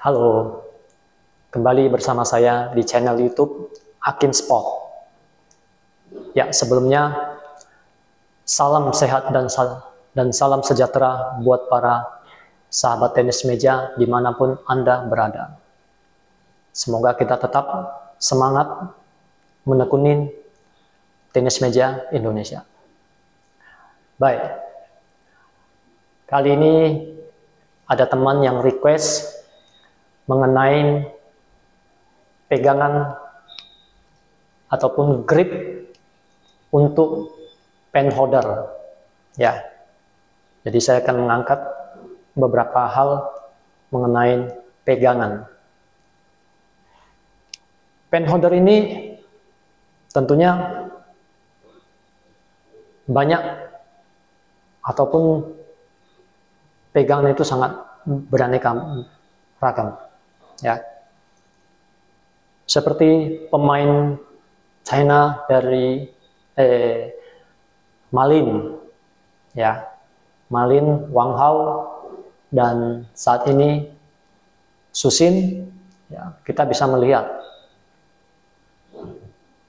Halo, kembali bersama saya di channel YouTube Hakim Sport. Ya, sebelumnya salam sehat dan salam sejahtera buat para sahabat tenis meja dimanapun Anda berada. Semoga kita tetap semangat menekuni tenis meja Indonesia. Baik, kali ini ada teman yang request mengenai pegangan ataupun grip untuk pen holder. Ya, jadi saya akan mengangkat beberapa hal mengenai pegangan. Pen holder ini tentunya banyak ataupun pegangan itu sangat beraneka ragam. Ya, seperti pemain China dari Malin, ya, Malin, Wang Hao, dan saat ini Susin. Ya, kita bisa melihat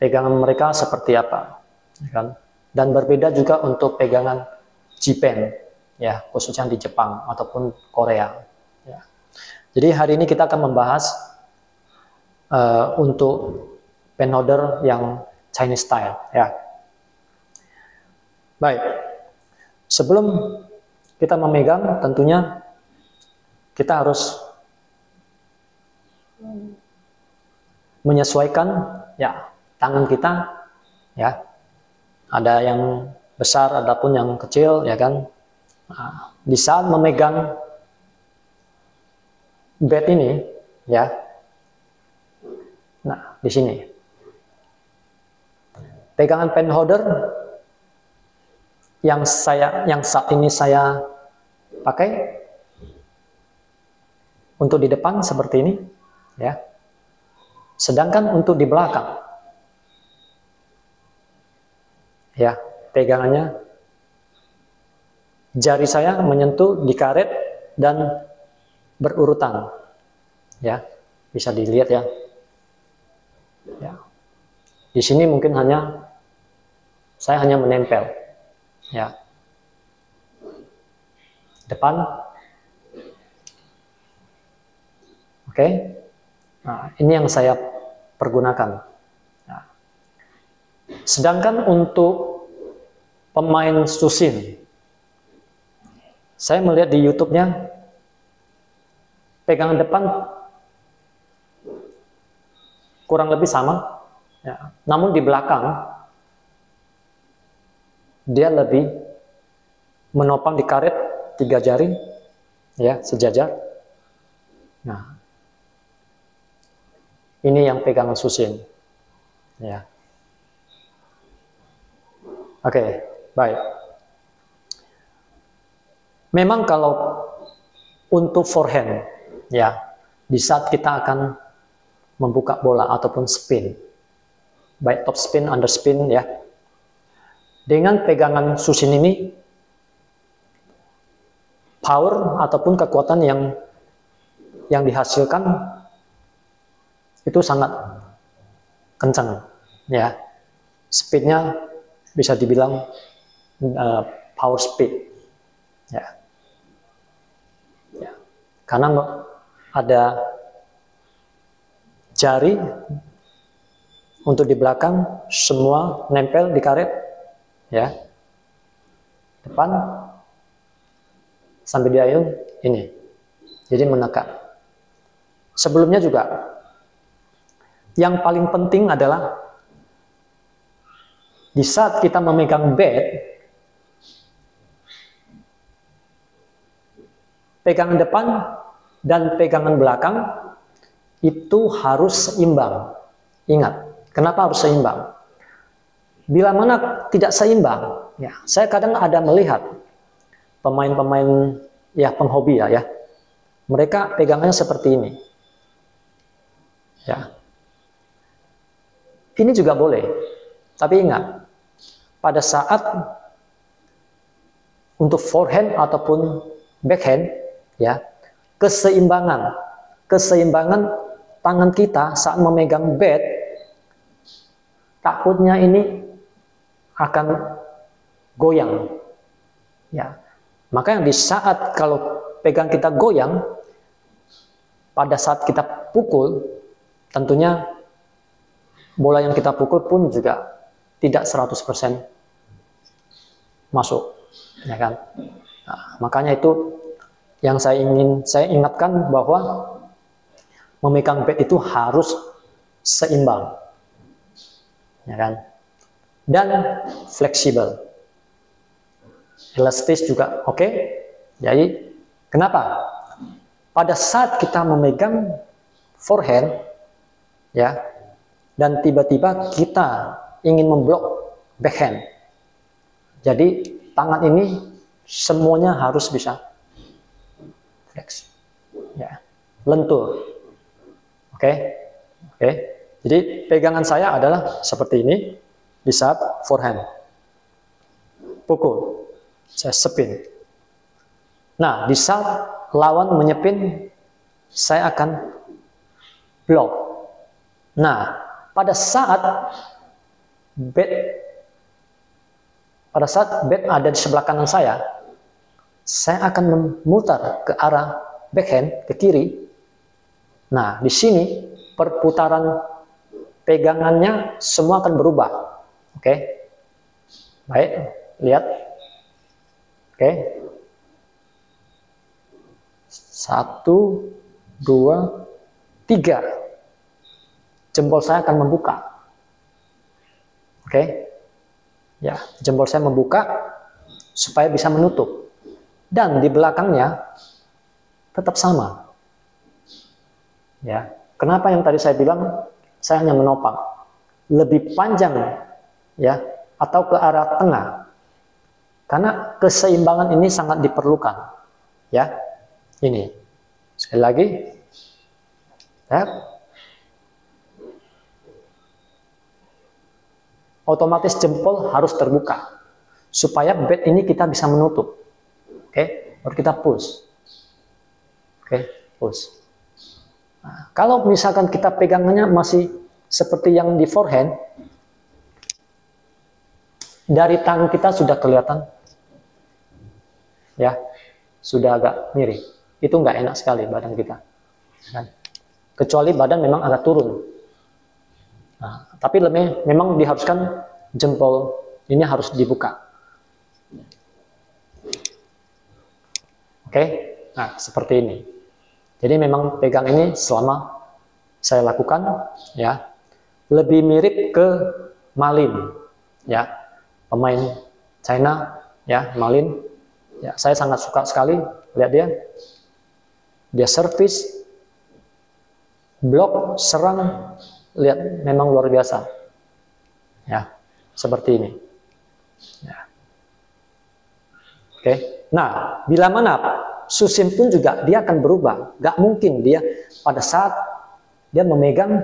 pegangan mereka seperti apa, kan? Dan berbeda juga untuk pegangan Jipen, ya, khususnya di Jepang ataupun Korea. Ya. Jadi hari ini kita akan membahas untuk pen holder yang Chinese style, ya. Baik, sebelum kita memegang, tentunya kita harus menyesuaikan, ya, tangan kita, ya. Ada yang besar, adapun yang kecil, ya kan. Nah, di saat memegang bat ini, ya. Nah, di sini pegangan pen holder yang saat ini saya pakai untuk di depan seperti ini, ya. Sedangkan untuk di belakang, ya, pegangannya jari saya menyentuh di karet dan berurutan, ya, bisa dilihat, ya. Ya, di sini mungkin saya hanya menempel, ya, depan, oke. Nah, ini yang saya pergunakan. Nah, sedangkan untuk pemain Susin, saya melihat di YouTube-nya pegangan depan kurang lebih sama, ya. Namun di belakang dia lebih menopang di karet 3 jari, ya, sejajar. Nah, ini yang pegangan Susin, ya. Oke, baik. Memang kalau untuk forehand, ya, di saat kita akan membuka bola ataupun spin, baik top spin, under spin, ya, dengan pegangan Susin ini, power ataupun kekuatan yang dihasilkan itu sangat kencang, ya. Speednya bisa dibilang power speed, ya. Ya, karena ada jari untuk di belakang semua nempel di karet, ya, depan sampai di ayun ini, jadi menekan. Sebelumnya juga yang paling penting adalah di saat kita memegang bat, pegangan depan dan pegangan belakang itu harus seimbang. Ingat, kenapa harus seimbang? Bila mana tidak seimbang, ya, saya kadang ada melihat pemain-pemain, ya, penghobi, ya, mereka pegangannya seperti ini, ya. Ini juga boleh, tapi ingat, pada saat untuk forehand ataupun backhand, ya, keseimbangan keseimbangan tangan kita saat memegang bed, takutnya ini akan goyang. Ya, makanya di saat kalau pegang kita goyang, pada saat kita pukul, tentunya bola yang kita pukul pun juga tidak 100% masuk, ya kan? Nah, makanya itu yang saya ingatkan bahwa memegang bed itu harus seimbang, ya kan? Dan fleksibel, elastis juga oke. Jadi kenapa? Pada saat kita memegang forehand, ya, dan tiba-tiba kita ingin memblok backhand, jadi tangan ini semuanya harus bisa flex, ya, lentur. Oke. Jadi pegangan saya adalah seperti ini di saat forehand, pukul, saya spin. Nah, di saat lawan menyepin, saya akan blok. Nah, pada saat bed ada di sebelah kanan saya akan memutar ke arah backhand, ke kiri. Nah, di sini perputaran pegangannya semua akan berubah. Oke. Baik, lihat. Oke. 1, 2, 3. Jempol saya akan membuka. Oke. Ya, jempol saya membuka supaya bisa menutup. Dan di belakangnya tetap sama. Ya. Kenapa yang tadi saya bilang saya hanya menopang? Lebih panjang, ya, atau ke arah tengah. Karena keseimbangan ini sangat diperlukan. Ya. Ini. Sekali lagi. Ya. Otomatis jempol harus terbuka. Supaya bed ini kita bisa menutup. Oke. Baru kita push. Oke. Push. Nah, kalau misalkan kita pegangannya masih seperti yang di forehand, dari tangan kita sudah kelihatan, ya, sudah agak miring. Itu nggak enak sekali badan kita, kan? Kecuali badan memang agak turun. Nah, tapi memang diharuskan jempol ini harus dibuka. Oke, nah seperti ini. Jadi memang pegang ini selama saya lakukan, ya, lebih mirip ke Malin, ya, pemain China, ya, Malin. Ya, saya sangat suka sekali lihat dia servis, blok, serang, lihat memang luar biasa, ya, seperti ini. Ya. Oke, nah bila mana Susin pun juga dia akan berubah, gak mungkin dia pada saat dia memegang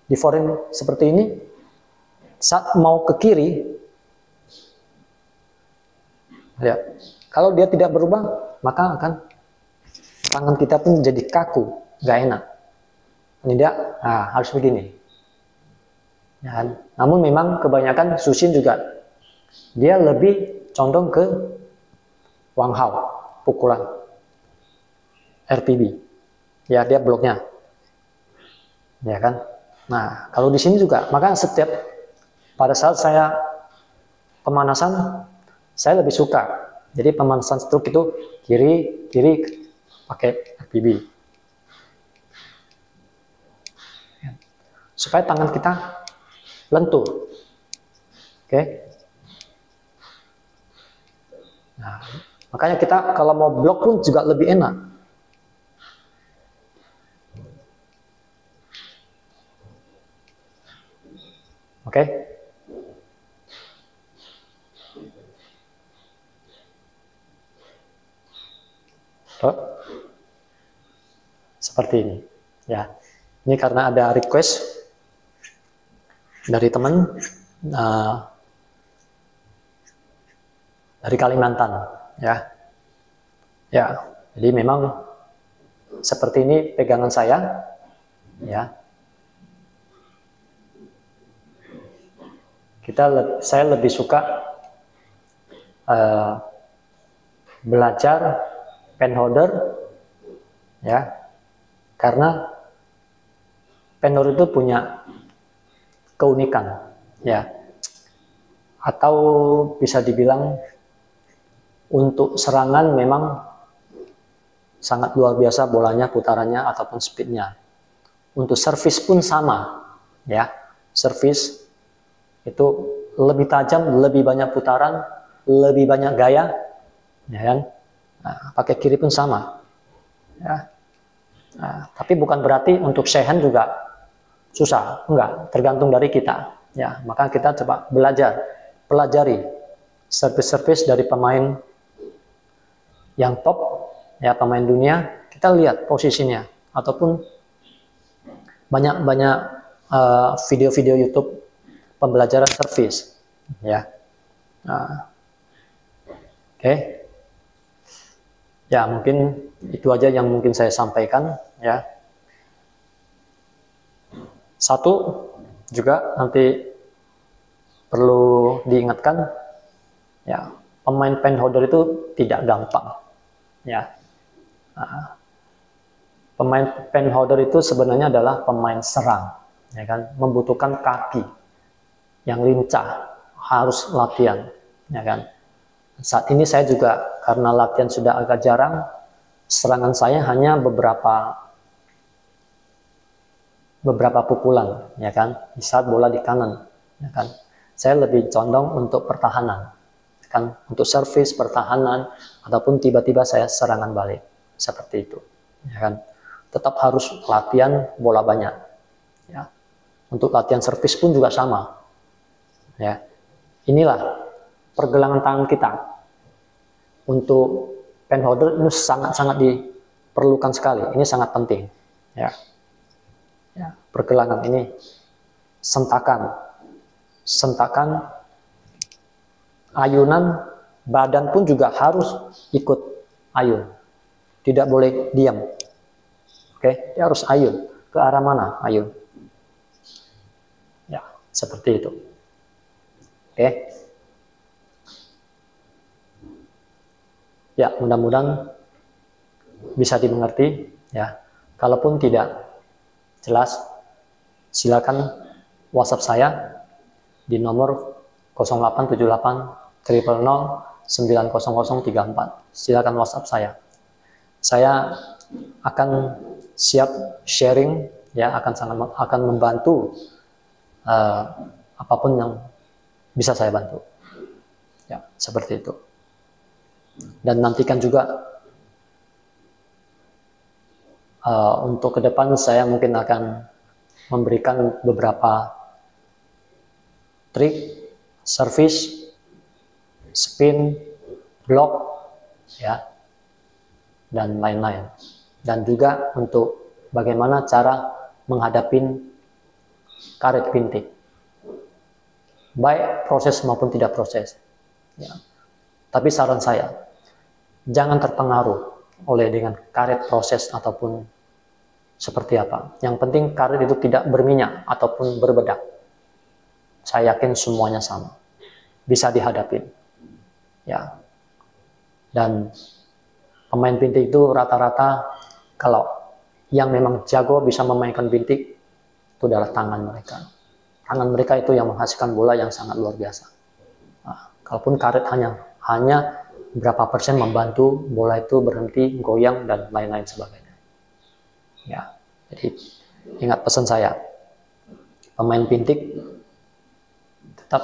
di forehand seperti ini, saat mau ke kiri, lihat, kalau dia tidak berubah maka akan tangan kita pun jadi kaku, gak enak. Ini dia, nah, harus begini. Ya kan? Namun memang kebanyakan Susin juga dia lebih condong ke Wang Hao, pukulan RPB. Ya, dia bloknya. Ya kan? Nah, kalau di sini juga, maka setiap pada saat saya pemanasan, saya lebih suka. Jadi pemanasan stroke itu kiri pakai RPB. Supaya tangan kita lentur. Oke. Nah, makanya kita kalau mau blok pun juga lebih enak. Oke. Seperti ini. Ya. Ini karena ada request dari teman dari Kalimantan, ya. Ya, jadi memang seperti ini pegangan saya, ya. Saya lebih suka belajar pen holder, ya, karena pen holder itu punya keunikan, ya, atau bisa dibilang untuk serangan memang sangat luar biasa bolanya, putarannya ataupun speednya. Untuk servis pun sama, ya, servis itu lebih tajam, lebih banyak putaran, lebih banyak gaya, ya kan? Nah, pakai kiri pun sama, ya. Nah, tapi bukan berarti untuk shorthand juga susah, enggak, tergantung dari kita, ya. Maka kita coba pelajari servis-servis dari pemain yang top, ya, pemain dunia. Kita lihat posisinya, ataupun banyak video-video YouTube pembelajaran servis, ya. Nah, oke. Ya, mungkin itu aja yang mungkin saya sampaikan, ya. Satu juga nanti perlu diingatkan, ya, pemain pen holder itu tidak gampang, ya. Nah, pemain pen holder itu sebenarnya adalah pemain serang, ya kan, membutuhkan kaki yang lincah, harus latihan, ya kan. Saat ini saya juga karena latihan sudah agak jarang, serangan saya hanya beberapa pukulan, ya kan, di saat bola di kanan, ya kan. Saya lebih condong untuk pertahanan, ya kan, untuk servis pertahanan, ataupun tiba-tiba saya serangan balik, seperti itu, ya kan. Tetap harus latihan bola banyak, ya. Untuk latihan servis pun juga sama, ya. Inilah pergelangan tangan kita untuk pen holder ini sangat-sangat diperlukan sekali. Ini sangat penting, ya. Ya, pergelangan ini sentakan, ayunan badan pun juga harus ikut ayun, tidak boleh diam. Oke, dia harus ayun ke arah mana? Ayun, ya, seperti itu. Oke. Ya, mudah-mudahan bisa dimengerti, ya. Kalaupun tidak jelas, silakan WhatsApp saya di nomor 0878 000 90034. Silakan WhatsApp saya. Saya akan siap sharing, ya, akan membantu apapun yang bisa saya bantu. Ya, seperti itu. Dan nantikan juga untuk ke depan saya mungkin akan memberikan beberapa trik, servis, spin, block, ya, dan lain-lain. Dan juga untuk bagaimana cara menghadapi karet bintik, baik proses maupun tidak proses, ya. Tapi saran saya, jangan terpengaruh oleh dengan karet proses ataupun seperti apa. Yang penting karet itu tidak berminyak ataupun berbedak. Saya yakin semuanya sama, bisa dihadapi, ya. Dan pemain bintik itu rata-rata, kalau yang memang jago bisa memainkan bintik, itu adalah tangan mereka. Tangan mereka itu yang menghasilkan bola yang sangat luar biasa. Nah, kalaupun karet hanya berapa persen membantu bola itu berhenti, goyang, dan lain-lain sebagainya. Ya, jadi ingat pesan saya, pemain bintik tetap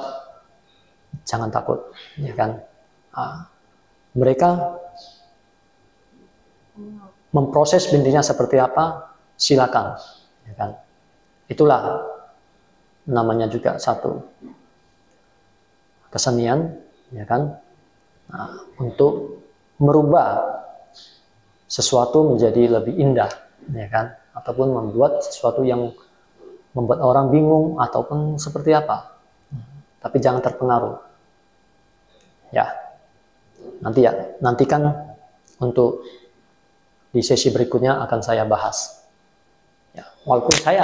jangan takut, ya kan. Mereka memproses bintiknya seperti apa, silakan, ya kan. Itulah namanya juga satu kesenian, ya kan. Nah, untuk merubah sesuatu menjadi lebih indah, ya kan, ataupun membuat sesuatu yang membuat orang bingung ataupun seperti apa. Tapi jangan terpengaruh, ya. Nantikan untuk di sesi berikutnya akan saya bahas. Ya, walaupun saya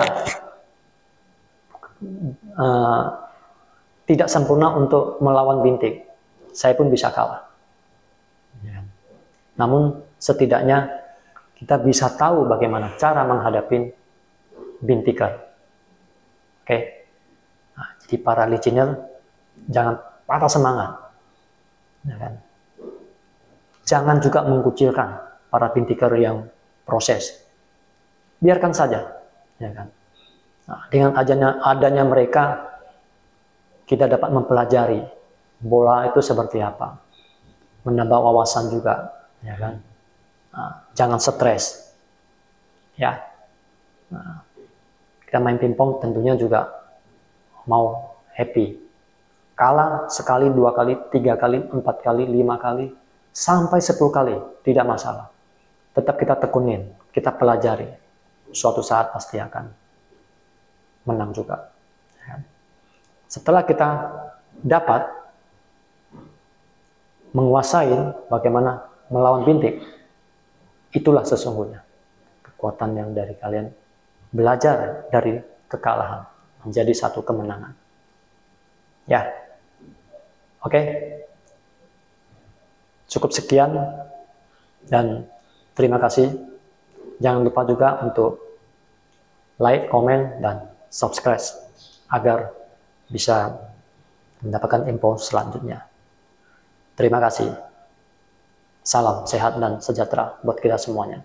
tidak sempurna untuk melawan bintik, saya pun bisa kalah. Ya. Namun setidaknya kita bisa tahu bagaimana cara menghadapi bintiker. Oke, nah, jadi para listener jangan patah semangat, ya kan? Jangan juga mengkucilkan para bintiker yang proses. Biarkan saja, ya kan? Nah, dengan adanya mereka, kita dapat mempelajari bola itu seperti apa, menambah wawasan juga, ya kan? Nah, jangan stres, ya. Nah, kita main pingpong tentunya juga mau happy. Kalah sekali, 2 kali, 3 kali, 4 kali, 5 kali, sampai 10 kali, tidak masalah. Tetap kita tekunin, kita pelajari. Suatu saat pasti akan menang juga. Setelah kita dapat menguasai bagaimana melawan bintik, itulah sesungguhnya kekuatan yang dari kalian belajar dari kekalahan menjadi satu kemenangan. Ya, oke. Cukup sekian dan terima kasih. Jangan lupa juga untuk like, komen, dan subscribe agar bisa mendapatkan info selanjutnya. Terima kasih. Salam sehat dan sejahtera buat kita semuanya.